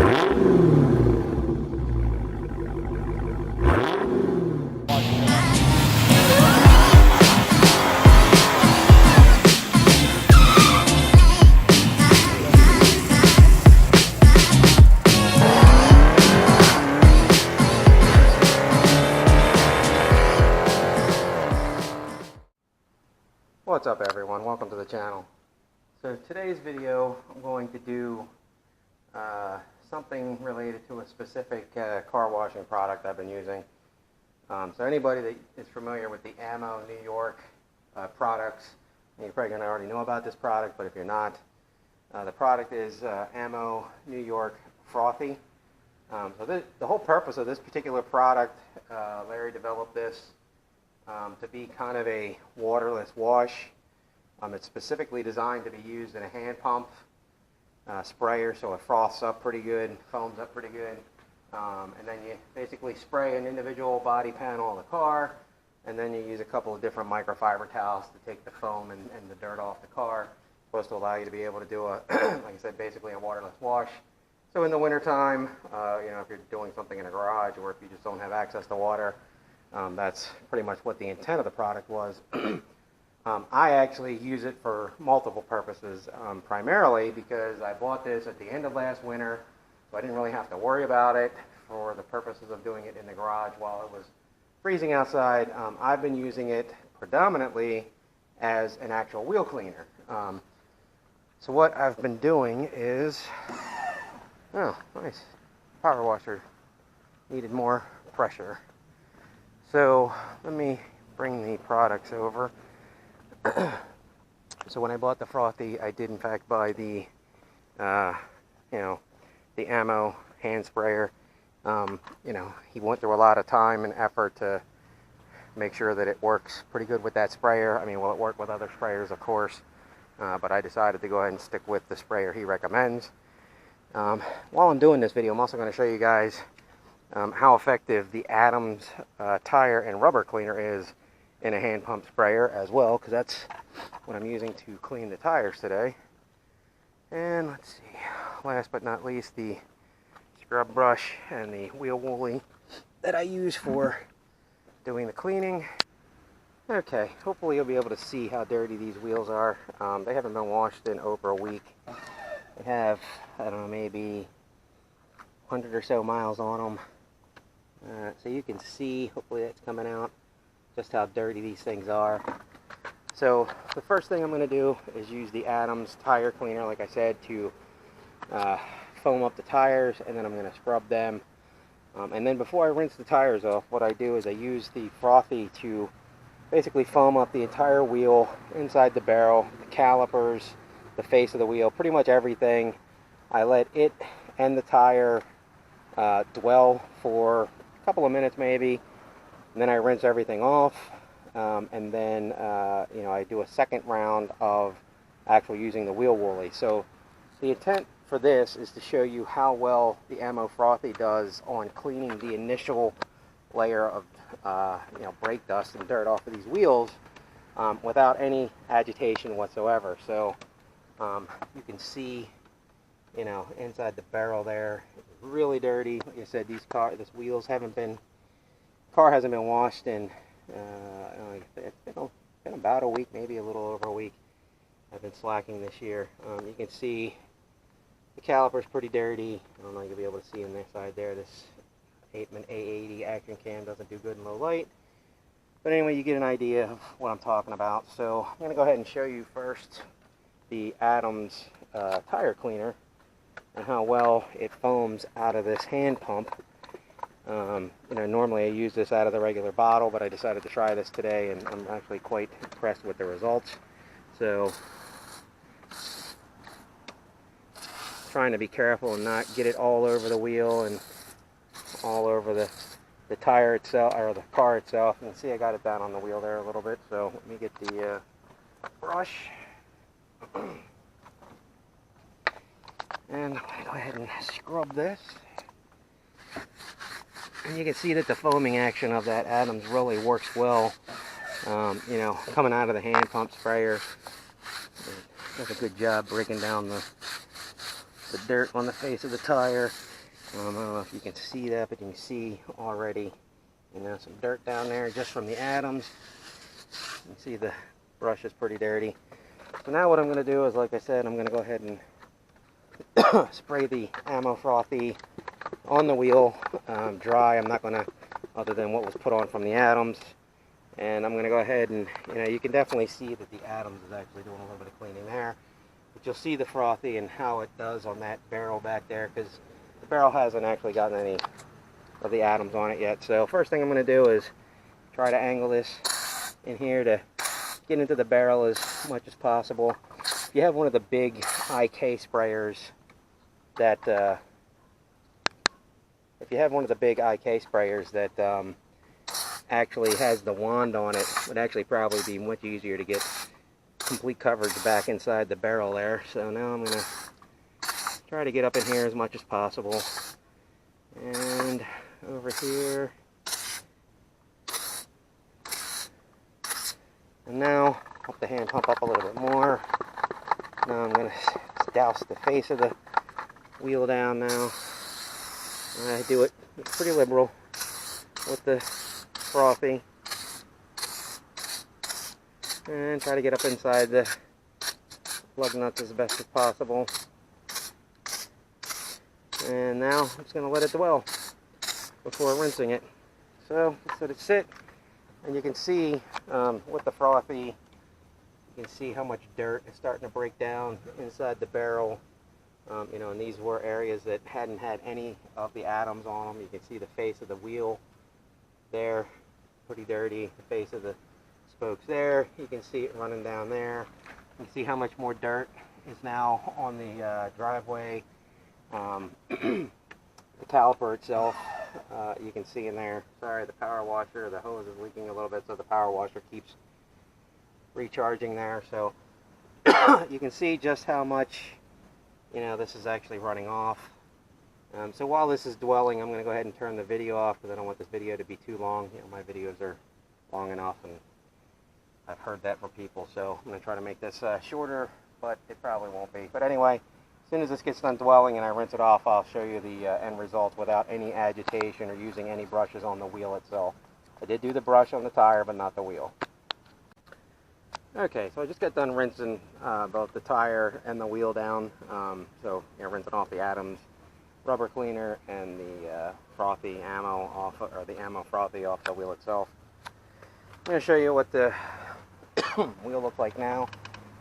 What's up everyone, welcome to the channel. So today's video I'm going to do something related to a specific car washing product I've been using. So anybody that is familiar with the Ammo New York products, you're probably going to already know about this product, but if you're not, the product is Ammo New York Frothy. So the whole purpose of this particular product, Larry developed this to be kind of a waterless wash. It's specifically designed to be used in a hand pump sprayer, so it froths up pretty good, foams up pretty good, and then you basically spray an individual body panel of the car, and then you use a couple of different microfiber towels to take the foam and the dirt off the car. It's supposed to allow you to be able to do a, like I said, basically a waterless wash. So in the wintertime, if you're doing something in a garage or if you just don't have access to water, that's pretty much what the intent of the product was. I actually use it for multiple purposes, primarily because I bought this at the end of last winter, so I didn't really have to worry about it for the purposes of doing it in the garage while it was freezing outside. I've been using it predominantly as an actual wheel cleaner. So what I've been doing is, oh, nice, power washer needed more pressure. So let me bring the products over. So when I bought the Frothy, I did in fact buy the, the Ammo hand sprayer. He went through a lot of time and effort to make sure that it works pretty good with that sprayer. I mean, well, it worked with other sprayers, of course, but I decided to go ahead and stick with the sprayer he recommends. While I'm doing this video, I'm also going to show you guys how effective the Adams tire and rubber cleaner is in a hand pump sprayer as well, because that's what I'm using to clean the tires today. And let's see, last but not least, the scrub brush and the wheel woolly that I use for doing the cleaning. Okay, hopefully you'll be able to see how dirty these wheels are. They haven't been washed in over a week. They have, I don't know, maybe 100 or so miles on them. So you can see, hopefully that's coming out, just how dirty these things are. So the first thing I'm going to do is use the Adams tire cleaner, like I said, to foam up the tires, and then I'm going to scrub them. And then before I rinse the tires off, what I do is I use the Frothy to basically foam up the entire wheel, inside the barrel, the calipers, the face of the wheel, pretty much everything. I let it and the tire dwell for a couple of minutes maybe, and then I rinse everything off, and then I do a second round of actually using the wheel woolly. So the intent for this is to show you how well the Ammo Frothy does on cleaning the initial layer of brake dust and dirt off of these wheels without any agitation whatsoever. So you can see, inside the barrel there, it's really dirty. Like I said, these wheels haven't been, car hasn't been washed in it's been about a week, maybe a little over a week. I've been slacking this year. You can see the caliper's pretty dirty. I don't know if you'll be able to see in this side there. This Aitman A80 action cam doesn't do good in low light. But anyway, you get an idea of what I'm talking about. So I'm going to go ahead and show you first the Adams tire cleaner and how well it foams out of this hand pump. Normally I use this out of the regular bottle, but I decided to try this today, and I'm actually quite impressed with the results. So, trying to be careful and not get it all over the wheel and all over the tire itself, or the car itself. You can see I got it down on the wheel there a little bit, so let me get the brush. And I'm going to go ahead and scrub this. And you can see that the foaming action of that Adams really works well. Coming out of the hand pump sprayer, it does a good job breaking down the dirt on the face of the tire. I don't know if you can see that, but you can see already, you know, some dirt down there just from the atoms. You can see the brush is pretty dirty. So now what I'm going to do is, like I said, I'm going to go ahead and spray the Ammo Frothy on the wheel dry. I'm not going to, other than what was put on from the atoms. And I'm going to go ahead and, you know, you can definitely see that the atoms is actually doing a little bit of cleaning there. But you'll see the Frothy and how it does on that barrel back there, because the barrel hasn't actually gotten any of the atoms on it yet. So first thing I'm going to do is try to angle this in here to get into the barrel as much as possible. If you have one of the big IK sprayers that actually has the wand on it, would actually probably be much easier to get complete coverage back inside the barrel there. So now I'm going to try to get up in here as much as possible. And over here. And now, help the hand pump up a little bit more. Now I'm going to douse the face of the wheel down now. I do it pretty liberal with the Frothy. And try to get up inside the lug nuts as best as possible. And now I'm just going to let it dwell before rinsing it. So just let it sit. And you can see with the Frothy, you can see how much dirt is starting to break down inside the barrel. You know, and these were areas that hadn't had any of the atoms on them. You can see the face of the wheel there, pretty dirty. The face of the spokes there. You can see it running down there. You can see how much more dirt is now on the driveway. The caliper itself, you can see in there. Sorry, the power washer, the hose is leaking a little bit, so the power washer keeps recharging there. So you can see just how much, you know, this is actually running off. So while this is dwelling, I'm going to go ahead and turn the video off because I don't want this video to be too long. You know, my videos are long enough, and I've heard that from people. So I'm going to try to make this shorter, but it probably won't be. But anyway, as soon as this gets done dwelling and I rinse it off, I'll show you the end results without any agitation or using any brushes on the wheel itself. I did do the brush on the tire, but not the wheel. Okay, so I just got done rinsing both the tire and the wheel down. So, you know, rinsing off the atoms, rubber cleaner, and the Frothy ammo off, or the Ammo Frothy off the wheel itself. I'm going to show you what the wheel looks like now.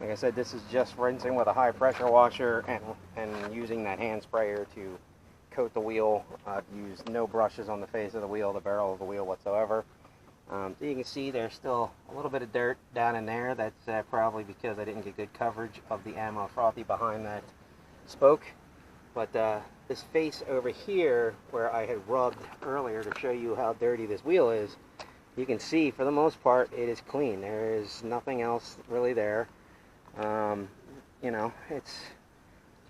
Like I said, this is just rinsing with a high pressure washer and using that hand sprayer to coat the wheel. I've used no brushes on the face of the wheel, the barrel of the wheel whatsoever. So you can see there's still a little bit of dirt down in there. That's probably because I didn't get good coverage of the Ammo Frothy behind that spoke. But this face over here, where I had rubbed earlier to show you how dirty this wheel is, you can see for the most part it is clean. There is nothing else really there. You know, it's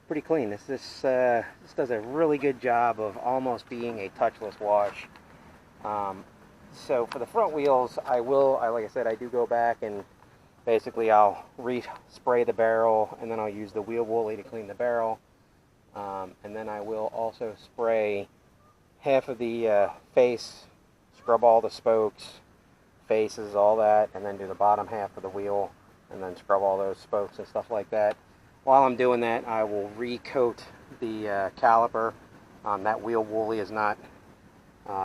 pretty clean. This does a really good job of almost being a touchless wash. So for the front wheels, like I said, I do go back and basically I'll re-spray the barrel, and then I'll use the wheel woolly to clean the barrel. And then I will also spray half of the face, scrub all the spokes, faces, all that, and then do the bottom half of the wheel, and then scrub all those spokes and stuff like that. While I'm doing that, I will recoat the caliper. That wheel woolly is not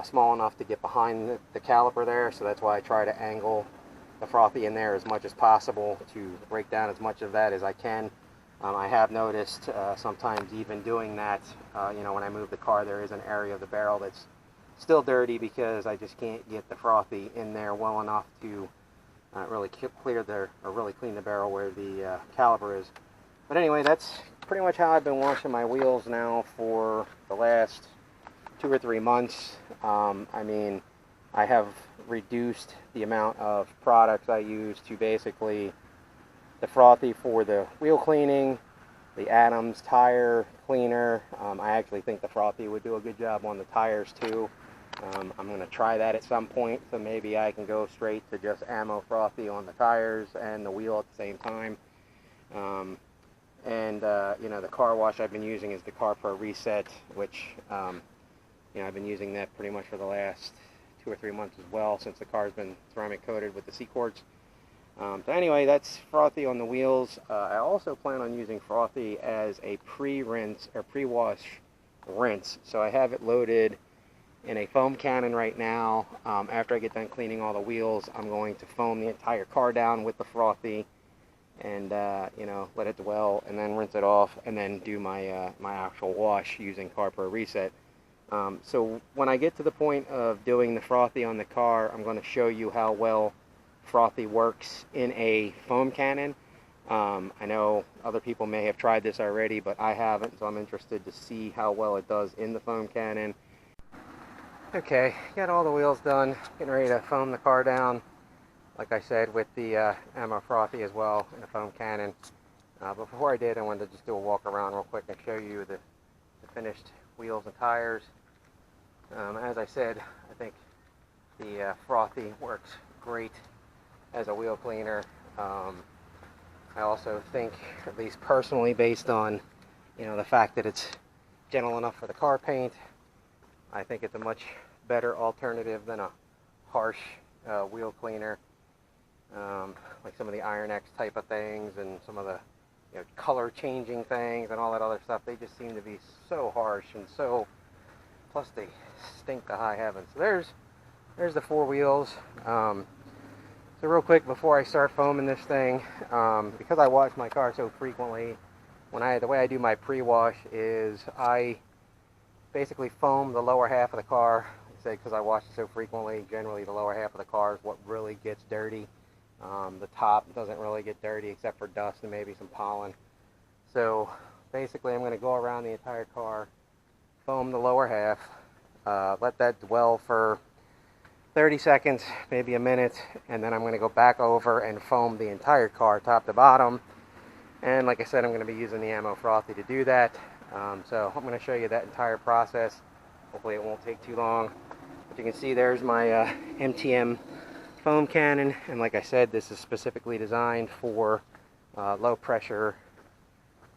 small enough to get behind the caliper there, so that's why I try to angle the Frothy in there as much as possible to break down as much of that as I can. I have noticed sometimes even doing that, you know, when I move the car, there is an area of the barrel that's still dirty because I just can't get the Frothy in there well enough to really clean the barrel where the caliper is. But anyway, that's pretty much how I've been washing my wheels now for the last 2 or 3 months. I mean, I have reduced the amount of products I use to basically the Frothy for the wheel cleaning, the Adams tire cleaner. I actually think the Frothy would do a good job on the tires too. I'm going to try that at some point, so maybe I can go straight to just Ammo Frothy on the tires and the wheel at the same time. And you know, the car wash I've been using is the Car Pro Reset, which you know, I've been using that pretty much for the last 2 or 3 months as well, since the car's been ceramic coated with the seat quartz. So anyway, that's Frothy on the wheels. I also plan on using Frothy as a pre-rinse or pre-wash rinse. So I have it loaded in a foam cannon right now. After I get done cleaning all the wheels, I'm going to foam the entire car down with the Frothy and you know, let it dwell, and then rinse it off, and then do my my actual wash using Car Pro Reset. So when I get to the point of doing the Frothy on the car, I'm going to show you how well Frothy works in a foam cannon. I know other people may have tried this already, but I haven't, so I'm interested to see how well it does in the foam cannon. Okay, got all the wheels done, getting ready to foam the car down, like I said, with the Ammo Frothe as well in a foam cannon. But before I did, I wanted to just do a walk around real quick and show you the finished wheels and tires. As I said, I think the Frothy works great as a wheel cleaner. I also think, at least personally, based on, you know, the fact that it's gentle enough for the car paint, I think it's a much better alternative than a harsh wheel cleaner, like some of the Iron X type of things and some of the, you know, color changing things and all that other stuff. They just seem to be so harsh and so, plus they stink to high heaven. So there's the 4 wheels. So real quick before I start foaming this thing, because I wash my car so frequently, the way I do my pre-wash is I basically foam the lower half of the car. Like I said, because I wash it so frequently, generally the lower half of the car is what really gets dirty. The top doesn't really get dirty except for dust and maybe some pollen. So basically I'm going to go around the entire car, foam the lower half, let that dwell for 30 seconds, maybe a minute, and then I'm going to go back over and foam the entire car top to bottom. And like I said, I'm going to be using the Ammo Frothe to do that. So I'm going to show you that entire process. Hopefully it won't take too long. But you can see there's my MTM foam cannon, and like I said, this is specifically designed for low pressure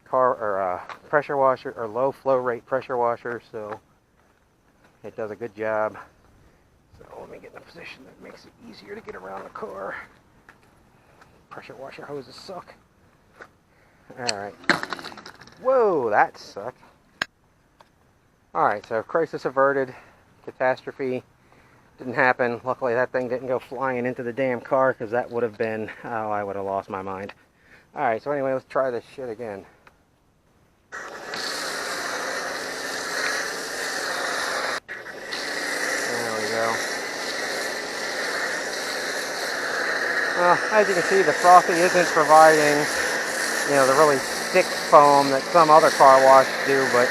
car or pressure washer or low flow rate pressure washer. So it does a good job. So let me get in a position that makes it easier to get around the car. Pressure washer hoses suck. Alright. Whoa, that sucked. Alright, so crisis averted. Catastrophe didn't happen. Luckily that thing didn't go flying into the damn car, because that would have been, oh, I would have lost my mind. Alright, so anyway, let's try this shit again. Well, as you can see, the Frothy isn't providing, you know, the really thick foam that some other car washes do, but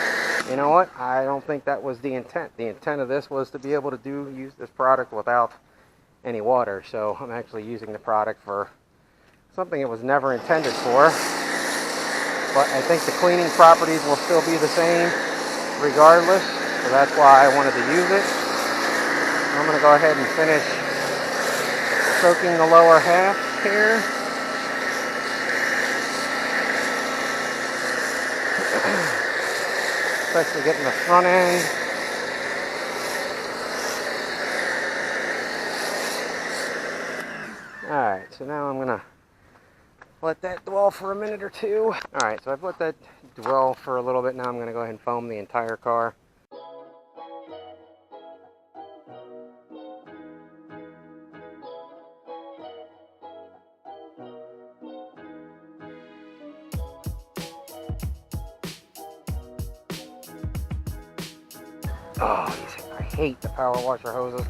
you know what? I don't think that was the intent. The intent of this was to be able to use this product without any water, so I'm actually using the product for something it was never intended for. But I think the cleaning properties will still be the same regardless, so that's why I wanted to use it. I'm going to go ahead and finish soaking the lower half here. Especially getting the front end. Alright, so now I'm going to let that dwell for a minute or two. Alright, so I've let that dwell for a little bit. Now I'm going to go ahead and foam the entire car. Oh, I hate the power washer hoses.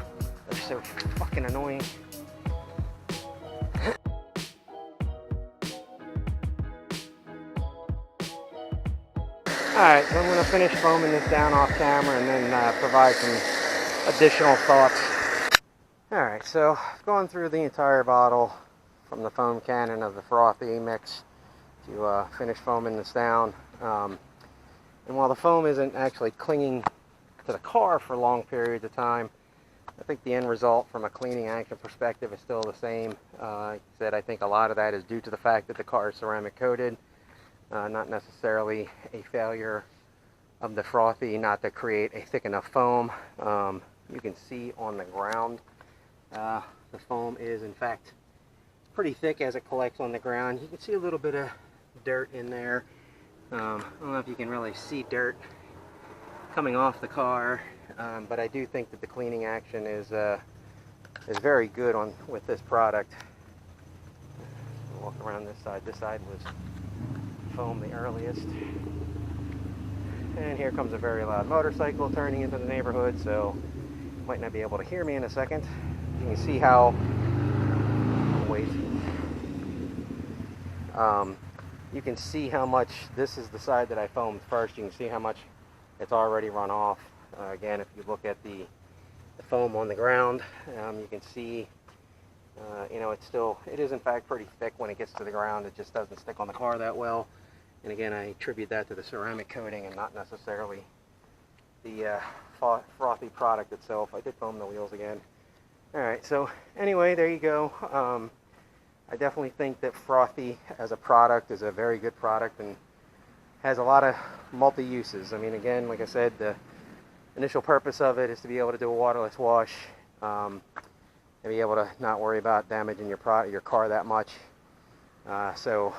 They're so fucking annoying. Alright, so I'm going to finish foaming this down off camera and then provide some additional thoughts. Alright, so I've gone through the entire bottle from the foam cannon of the Frothy mix to finish foaming this down. And while the foam isn't actually clinging to the car for long periods of time, I think the end result from a cleaning action perspective is still the same. Like I said, I think a lot of that is due to the fact that the car is ceramic coated. not necessarily a failure of the Frothy not to create a thick enough foam. You can see on the ground the foam is in fact pretty thick as it collects on the ground. You can see a little bit of dirt in there. I don't know if you can really see dirt coming off the car, but I do think that the cleaning action is very good with this product. Walk around this side. This side was foam the earliest. And here comes a very loud motorcycle turning into the neighborhood, so you might not be able to hear me in a second. You can see how, wait, you can see how much, this is the side that I foamed first. You can see how much it's already run off. Again, if you look at the foam on the ground, you can see, you know, it is in fact pretty thick when it gets to the ground. It just doesn't stick on the car that well. And again, I attribute that to the ceramic coating and not necessarily the Frothy product itself. I did foam the wheels again. Alright, so anyway, there you go. I definitely think that Frothy as a product is a very good product and has a lot of multi-uses. I mean, again, like I said, the initial purpose of it is to be able to do a waterless wash and be able to not worry about damaging your car that much. So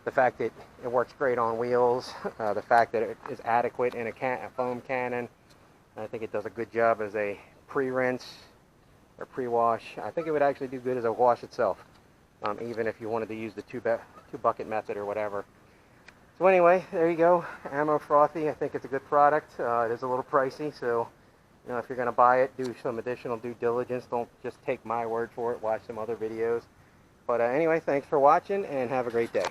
the fact that it works great on wheels, the fact that it is adequate in a foam cannon, I think it does a good job as a pre-rinse or pre-wash. I think it would actually do good as a wash itself, even if you wanted to use the two bucket method or whatever. So anyway, there you go, Ammo Frothe. I think it's a good product. It is a little pricey, so you know, if you're going to buy it, do some additional due diligence. Don't just take my word for it. Watch some other videos. But anyway, thanks for watching and have a great day.